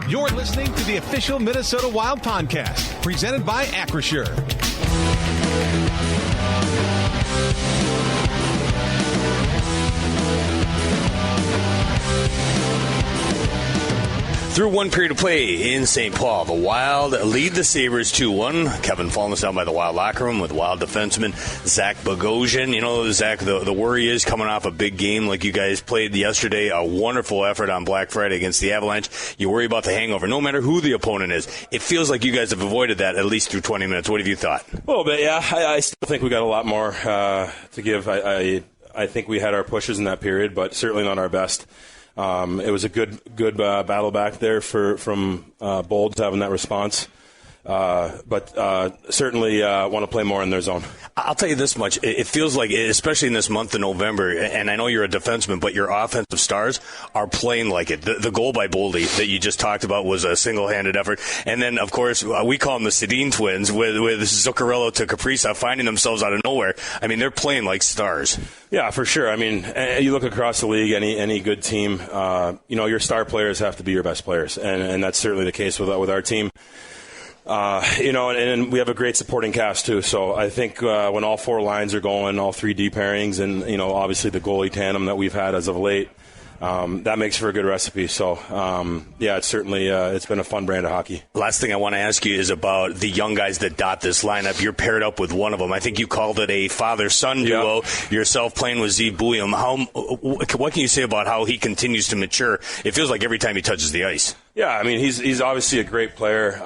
You're listening to the official Minnesota Wild podcast, presented by Acrisure. Through one period of play in St. Paul, the Wild lead the Sabres 2-1. Kevin Falness down by the Wild locker room with Wild defenseman Zach Bogosian. You know, Zach, the worry is coming off a big game like you guys played yesterday, a wonderful effort on Black Friday against the Avalanche. You worry about the hangover, no matter who the opponent is. It feels like you guys have avoided that at least through 20 minutes. What have you thought? A little bit, yeah. I still think we got a lot more to give. I think we had our pushes in that period, but certainly not our best. It was a good battle back there from Bold having that response. But certainly want to play more in their zone. I'll tell you this much. It feels like, especially in this month of November, and I know you're a defenseman, but your offensive stars are playing like it. The goal by Boldy that you just talked about was a single-handed effort. And then, of course, we call them the Sedin twins with Zuccarello to Kaprizov finding themselves out of nowhere. I mean, they're playing like stars. Yeah, for sure. I mean, you look across the league, any good team, your star players have to be your best players. And that's certainly the case with our team. And we have a great supporting cast too. So I think when all four lines are going, all three D pairings, and obviously the goalie tandem that we've had as of late, that makes for a good recipe. So it's certainly it's been a fun brand of hockey. Last thing I want to ask you is about the young guys that dot this lineup. You're paired up with one of them. I think you called it a father-son duo. Yep. Yourself playing with Z Bouillon. What can you say about how he continues to mature? It feels like every time he touches the ice. Yeah, I mean, he's obviously a great player.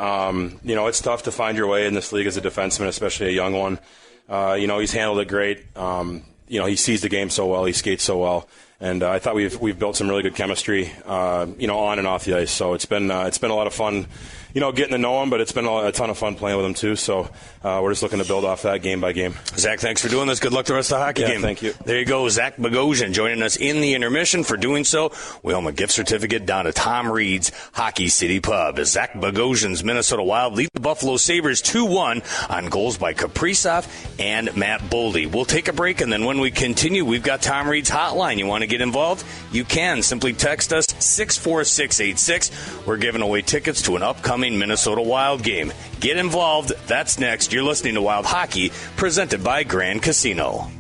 It's tough to find your way in this league as a defenseman, especially a young one. He's handled it great. He sees the game so well. He skates so well. And I thought we've built some really good chemistry, on and off the ice. So it's been a lot of fun, getting to know him, but it's been a ton of fun playing with him too. So we're just looking to build off that game by game. Zach, thanks for doing this. Good luck the rest of the hockey game. Thank you. There you go, Zach Bogosian joining us in the intermission. For doing so, we owe him a gift certificate down to Tom Reed's Hockey City Pub. As Zach Bogosian's Minnesota Wild lead the Buffalo Sabres 2-1 on goals by Kaprizov and Matt Boldy. We'll take a break, and then when we continue, we've got Tom Reed's hotline. You want to get involved? You can. Simply text us 64686. We're giving away tickets to an upcoming Minnesota Wild game. Get involved. That's next. You're listening to Wild Hockey, presented by Grand Casino.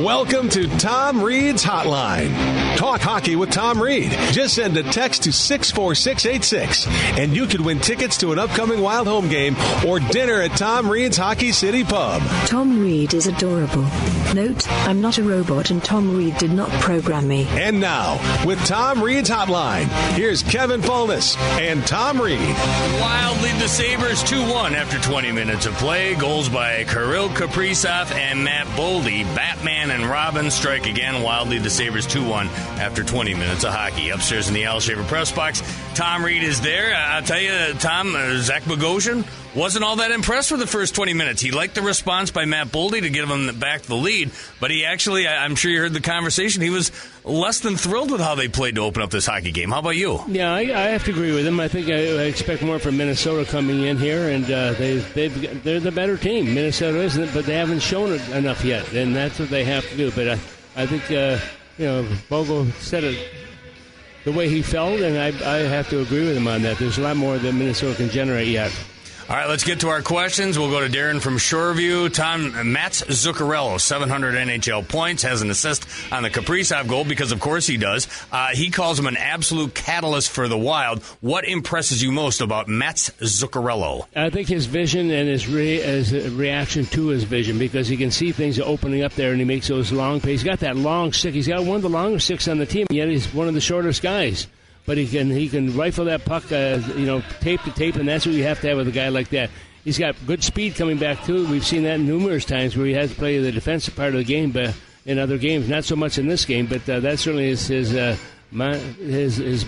Welcome to Tom Reed's Hotline. Talk hockey with Tom Reed. Just send a text to 64686, and you could win tickets to an upcoming Wild home game or dinner at Tom Reed's Hockey City Pub. Tom Reed is adorable. Note, I'm not a robot, and Tom Reed did not program me. And now, with Tom Reed's Hotline, here's Kevin Falness and Tom Reed. Wild lead the Sabres 2-1 after 20 minutes of play. Goals by Kirill Kaprizov and Matt Boldy. Batman and Robin strike again. Wild lead the Sabres 2-1 after 20 minutes of hockey. Upstairs in the Al Shaver press box, Tom Reed is there. I'll tell you, Tom, Zach Bogosian wasn't all that impressed with the first 20 minutes. He liked the response by Matt Boldy to give him back the lead, but he actually, I'm sure you heard the conversation, he was less than thrilled with how they played to open up this hockey game. How about you? Yeah, I have to agree with him. I think I expect more from Minnesota coming in here, and they're the better team. Minnesota isn't, but they haven't shown it enough yet, and that's what they have to do. But I think, Bogo said it the way he felt, and I have to agree with him on that. There's a lot more that Minnesota can generate yet. All right, let's get to our questions. We'll go to Darren from Shoreview. Tom, Mats Zuccarello, 700 NHL points, has an assist on the Kaprizov goal because, of course, he does. He calls him an absolute catalyst for the Wild. What impresses you most about Mats Zuccarello? I think his vision and his reaction to his vision, because he can see things opening up there, and he makes those long plays. He's got that long stick. He's got one of the longest sticks on the team, yet he's one of the shortest guys. But he can rifle that puck, tape to tape, and that's what you have to have with a guy like that. He's got good speed coming back, too. We've seen that numerous times where he has to play the defensive part of the game but in other games. Not so much in this game, but that certainly is his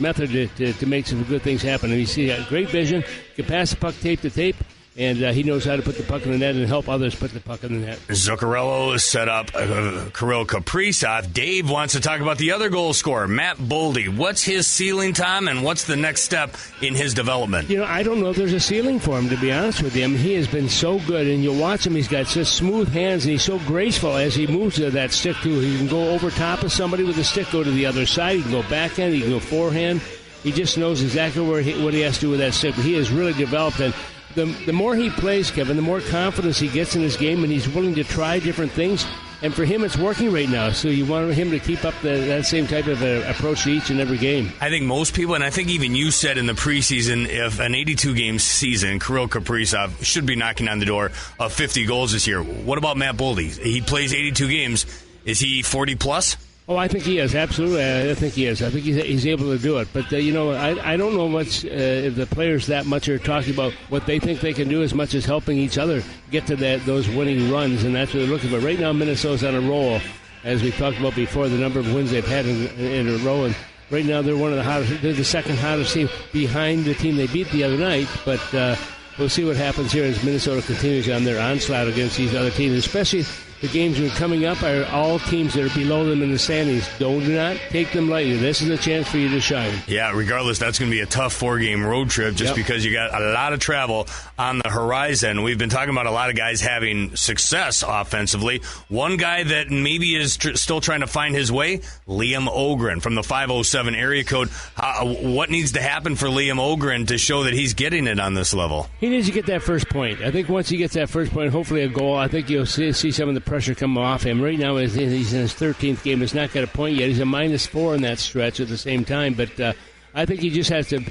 method to make some good things happen. And you see great vision, can pass the puck tape to tape, And he knows how to put the puck in the net and help others put the puck in the net. Zuccarello set up Kirill Kaprizov. Dave wants to talk about the other goal scorer, Matt Boldy. What's his ceiling, Tom, and what's the next step in his development? I don't know if there's a ceiling for him, to be honest with you. I mean, he has been so good, and you watch him, he's got such smooth hands, and he's so graceful as he moves to that stick, too. He can go over top of somebody with the stick, go to the other side, he can go backhand, he can go forehand. He just knows exactly what he has to do with that stick. But he has really developed, and the more he plays, Kevin, the more confidence he gets in his game, and he's willing to try different things. And for him, it's working right now. So you want him to keep up that same type of approach to each and every game. I think most people, and I think even you said in the preseason, if an 82-game season, Kirill Kaprizov should be knocking on the door of 50 goals this year. What about Matt Boldy? He plays 82 games. Is he 40-plus? Oh, I think he is. Absolutely. I think he is. I think he's able to do it. But, I don't know much if the players that much are talking about what they think they can do as much as helping each other get to those winning runs, and that's what they're looking for. Right now, Minnesota's on a roll, as we talked about before, the number of wins they've had in a row. And right now, they're one of the hottest. They're the second hottest team behind the team they beat the other night. But we'll see what happens here as Minnesota continues on their onslaught against these other teams, especially the games that are coming up are all teams that are below them in the standings. Do not take them lightly. This is a chance for you to shine. Yeah, regardless, that's going to be a tough 4-game road trip just because you got a lot of travel on the horizon. We've been talking about a lot of guys having success offensively. One guy that maybe is still trying to find his way, Liam Ogren from the 507 area code. What needs to happen for Liam Ogren to show that he's getting it on this level? He needs to get that first point. I think once he gets that first point, hopefully a goal, I think you'll see some of the pressure come off him. Right now, he's in his 13th game. He's not got a point yet. He's a -4 in that stretch at the same time. But I think he just has to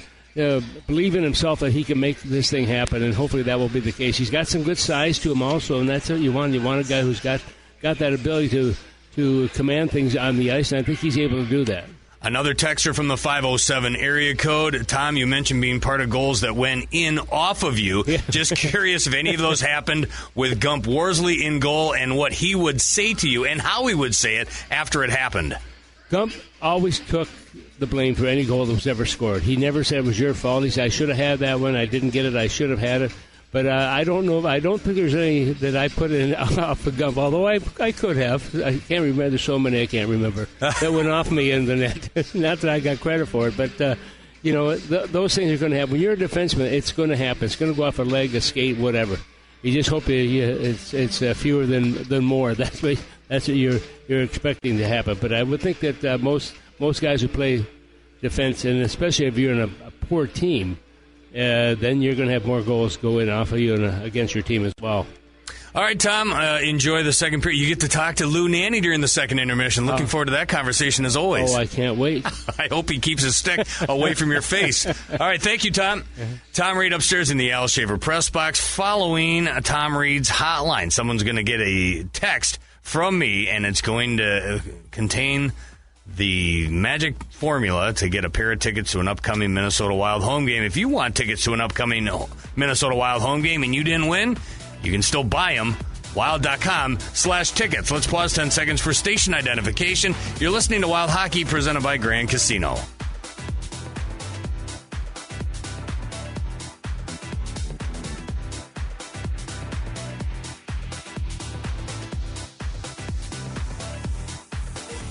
believe in himself that he can make this thing happen, and hopefully that will be the case. He's got some good size to him also, and that's what you want. You want a guy who's got that ability to command things on the ice, and I think he's able to do that. Another texter from the 507 area code. Tom, you mentioned being part of goals that went in off of you. Yeah. Just curious if any of those happened with Gump Worsley in goal and what he would say to you and how he would say it after it happened. Gump always took the blame for any goal that was ever scored. He never said it was your fault. He said, I should have had that one. I didn't get it. I should have had it. But I don't know. I don't think there's any that I put in off of Gump, although I could have. I can't remember. There's so many I can't remember that went off me in the net. Not that I got credit for it, but, those things are going to happen. When you're a defenseman, it's going to happen. It's going to go off a leg, a skate, whatever. You just hope it's fewer than more. That's what you're expecting to happen. But I would think that most guys who play defense, and especially if you're in a poor team, then you're going to have more goals go in off of you and against your team as well. All right, Tom, enjoy the second period. You get to talk to Lou Nanne during the second intermission. Looking forward to that conversation as always. Oh, I can't wait. I hope he keeps his stick away from your face. All right, thank you, Tom. Tom Reed upstairs in the Al Shaver press box. Following Tom Reed's hotline, someone's going to get a text from me, and it's going to contain the magic formula to get a pair of tickets to an upcoming Minnesota Wild home game. If you want tickets to an upcoming Minnesota Wild home game and you didn't win, you can still buy them. Wild.com/tickets. Let's pause 10 seconds for station identification. You're listening to Wild Hockey presented by Grand Casino.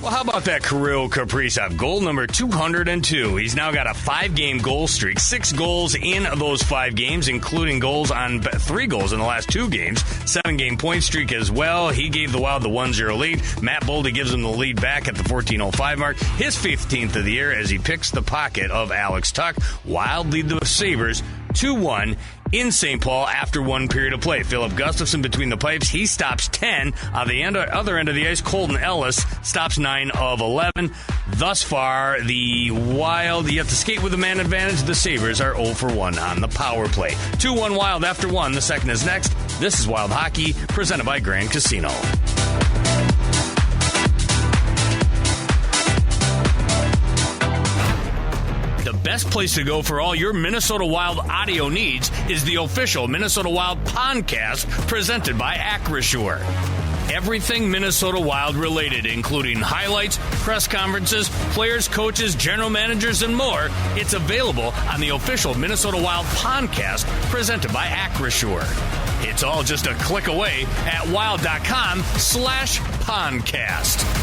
Well, how about that Kirill Kaprizov? Goal number 202. He's now got a 5-game goal streak, 6 goals in those 5 games, including 3 goals in the last 2 games, 7-game point streak as well. He gave the Wild the 1-0 lead. Matt Boldy gives him the lead back at the 14:05 mark, his 15th of the year as he picks the pocket of Alex Tuch. Wild lead the Sabres 2-1 in St. Paul after 1 period of play. Philip Gustafsson between the pipes. He stops 10. On the other end of the ice, Colton Ellis stops 9 of 11. Thus far, the Wild yet to skate with a man advantage. The Sabres are 0 for 1 on the power play. 2-1 Wild after 1. The second is next. This is Wild Hockey, presented by Grand Casino. The best place to go for all your Minnesota Wild audio needs is the official Minnesota Wild podcast presented by Acrisure. everything Minnesota Wild related, including highlights, press conferences, players, coaches, general managers, and more. It's available on the official Minnesota Wild podcast presented by Acrisure. It's all just a click away at wild.com/podcast.